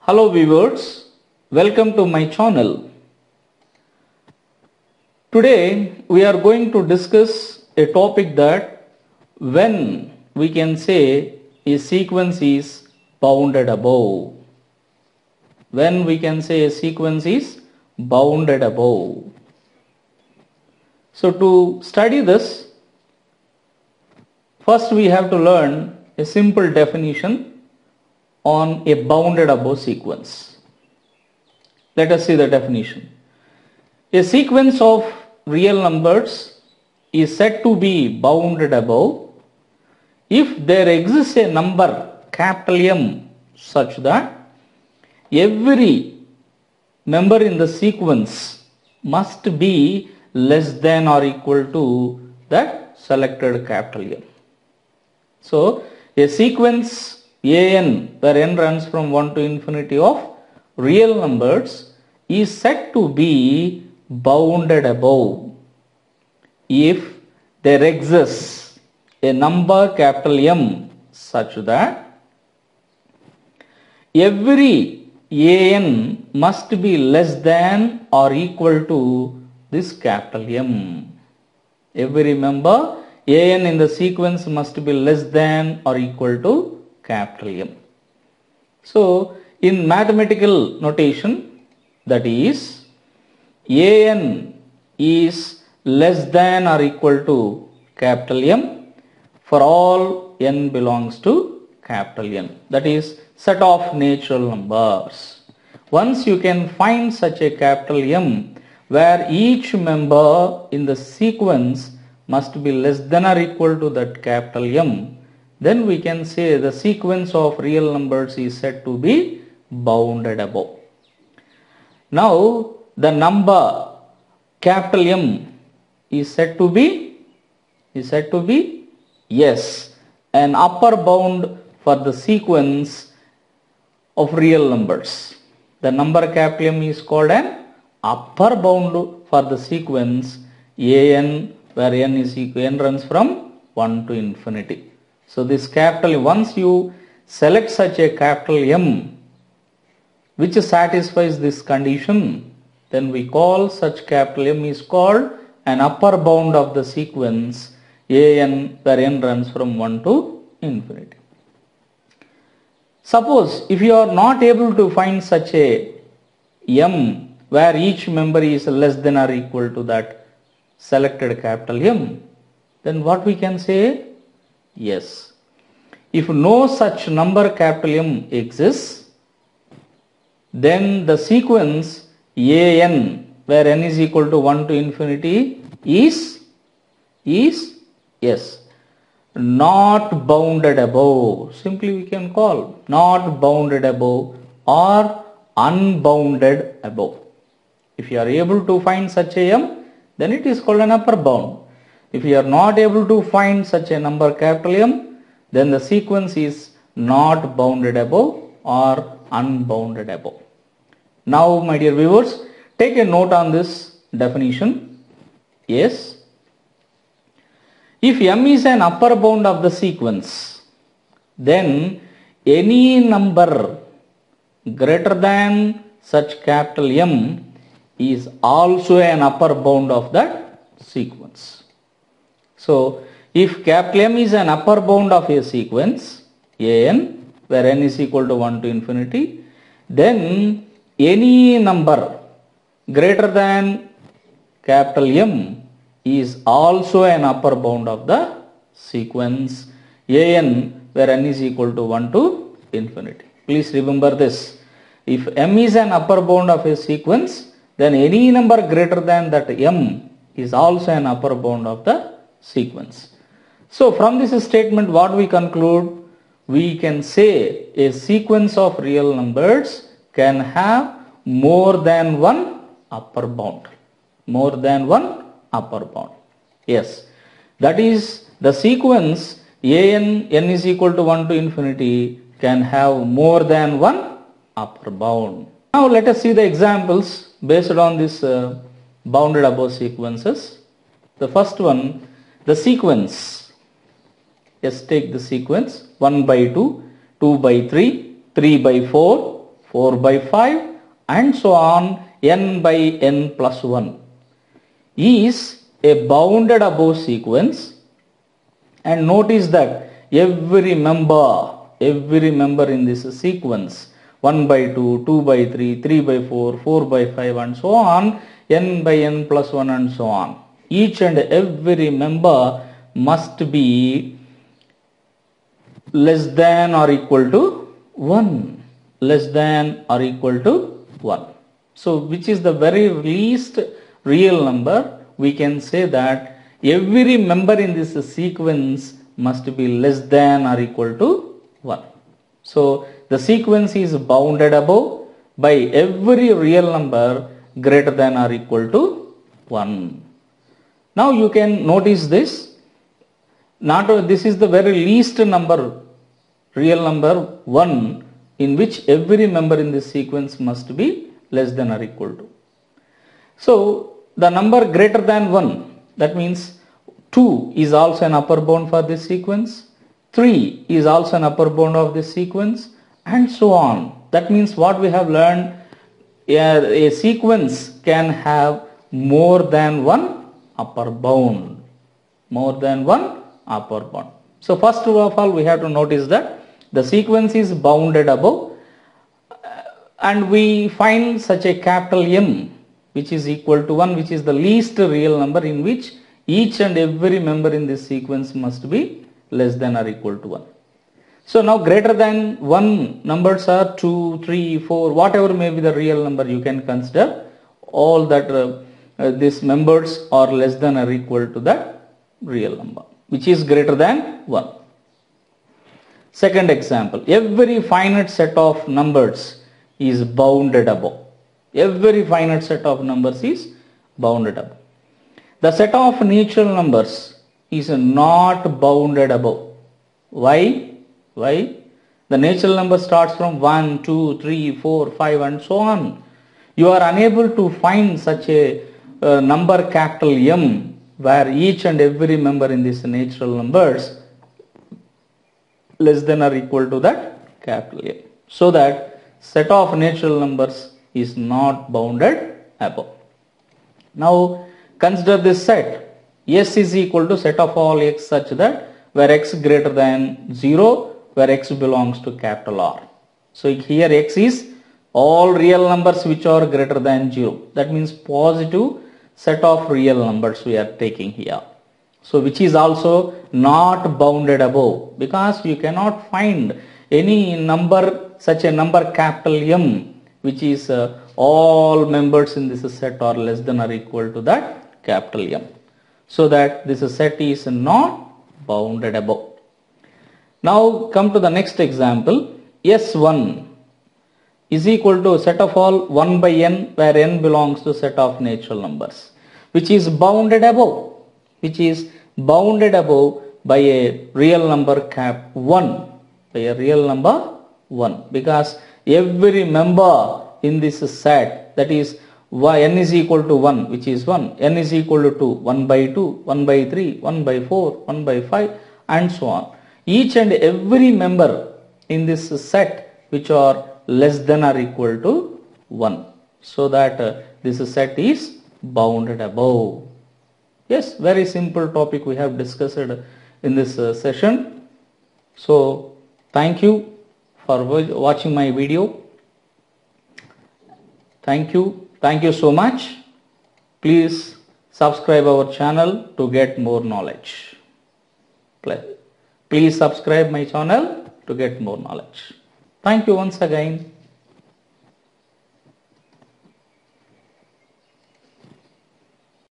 Hello viewers, welcome to my channel. Today we are going to discuss a topic that when we can say a sequence is bounded above. When we can say a sequence is bounded above. So to study this, first we have to learn a simple definition on a bounded above sequence. Let us see the definition. A sequence of real numbers is said to be bounded above if there exists a number capital M such that every member in the sequence must be less than or equal to that selected capital M. So a sequence an where n runs from 1 to infinity of real numbers is said to be bounded above if there exists a number capital M such that every an must be less than or equal to this capital M. Every member an in the sequence must be less than or equal to capital M. So in mathematical notation, that is an is less than or equal to capital M for all n belongs to capital N, that is set of natural numbers. Once you can find such a capital M where each member in the sequence must be less than or equal to that capital M, then we can say the sequence of real numbers is said to be bounded above. Now the number capital M is said to be yes, an upper bound for the sequence of real numbers. The number capital M is called an upper bound for the sequence an where n runs from 1 to infinity. So this capital, once you select such a capital M which satisfies this condition, then we call such capital M is called an upper bound of the sequence an where n runs from 1 to infinity. Suppose if you are not able to find such a M where each member is less than or equal to that selected capital M, then what we can say? Yes. If no such number capital M exists, then the sequence an where n is equal to 1 to infinity is yes, not bounded above. Simply we can call not bounded above or unbounded above. If you are able to find such a M, then it is called an upper bound. If you are not able to find such a number capital M, then the sequence is not bounded above or unbounded above. Now my dear viewers, take a note on this definition. Yes, if M is an upper bound of the sequence, then any number greater than such capital M is also an upper bound of that sequence. So if capital M is an upper bound of a sequence an where n is equal to 1 to infinity, then any number greater than capital M is also an upper bound of the sequence an where n is equal to 1 to infinity. Please remember this. If M is an upper bound of a sequence, then any number greater than that M is also an upper bound of the sequence. So from this statement what we conclude? We can say a sequence of real numbers can have more than one upper bound. More than one upper bound. Yes, that is the sequence n is equal to 1 to infinity can have more than one upper bound. Now let us see the examples based on this bounded above sequences. The first one, the sequence. Just take the sequence 1 by 2, 2 by 3, 3 by 4, 4 by 5 and so on, n by n plus 1 is a bounded above sequence. And notice that every member in this sequence, 1 by 2, 2 by 3, 3 by 4, 4 by 5 and so on, n by n plus 1 and so on. Each and every member must be less than or equal to 1. Less than or equal to 1. So which is the very least real number? We can say that every member in this sequence must be less than or equal to 1. So the sequence is bounded above by every real number greater than or equal to 1. Now you can notice this. This is the very least number, real number 1, in which every member in this sequence must be less than or equal to. So the number greater than 1, that means 2 is also an upper bound for this sequence, 3 is also an upper bound of this sequence, and so on. That means what we have learned, a sequence can have more than one upper bound. More than one upper bound. So first of all we have to notice that the sequence is bounded above, and we find such a capital M which is equal to 1, which is the least real number in which each and every member in this sequence must be less than or equal to 1. So now greater than 1 numbers are 2, 3, 4, whatever may be the real number you can consider. All that these members are less than or equal to that real number, which is greater than 1. Second example, every finite set of numbers is bounded above. Every finite set of numbers is bounded above. The set of natural numbers is not bounded above. Why? Why? The natural number starts from 1, 2, 3, 4, 5 and so on. You are unable to find such a number capital M where each and every member in these natural numbers less than or equal to that capital M. So that set of natural numbers is not bounded above. Now consider this set. S is equal to set of all x such that where x greater than 0, where x belongs to capital R. So here x is all real numbers which are greater than 0. That means positive set of real numbers we are taking here. So which is also not bounded above, because you cannot find any number, such a number capital M, which is all members in this set are less than or equal to that capital M. So that this set is not bounded above. Now come to the next example. S1 is equal to set of all 1 by n, where n belongs to set of natural numbers, which is bounded above, which is bounded above by a real number cap 1, by a real number 1, because every member in this set, that is n is equal to 1, which is 1, n is equal to 2, 1 by 2, 1 by 3, 1 by 4, 1 by 5 and so on. Each and every member in this set which are less than or equal to 1, so that this set is bounded above. Yes, very simple topic we have discussed in this session. So thank you for watching my video. Thank you so much. Please subscribe our channel to get more knowledge. Please subscribe my channel to get more knowledge. Thank you once again.